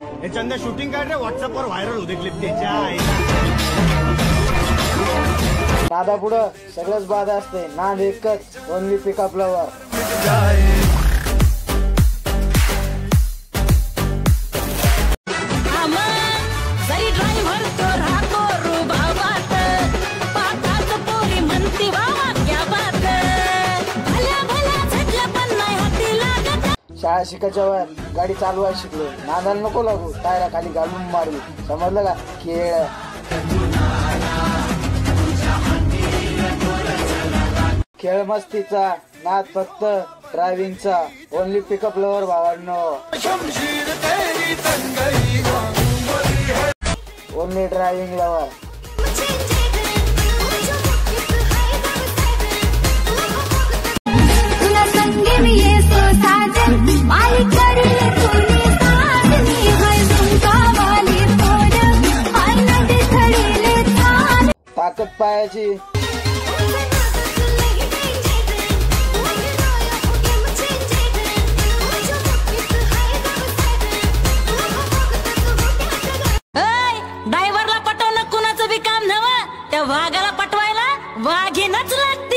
हे चंदा शूटिंग काढ रे, व्हॉट्सअप वर व्हायरल होते क्लिप त्याच्या. नादा पुढं सगळंच बाद असते. नाद एकच, ओनली पिकअप लवर. शाळा शिकायच्या वर गाडी चालवायला शिकलो. नादाला नको लागू, टायरा खाली घालून मारू. समजलं का? खेळ खेळ मस्तीचा, नाद फक्त ड्रायव्हिंगचा. ओनली पिकअप लवर भावांनो. Only driving lover. ताकद पायाची. ड्रायव्हरला पटवणं कुणाचं बी काम नव्हतं. त्या वाघाला पटवायला वाघीनच लागतं.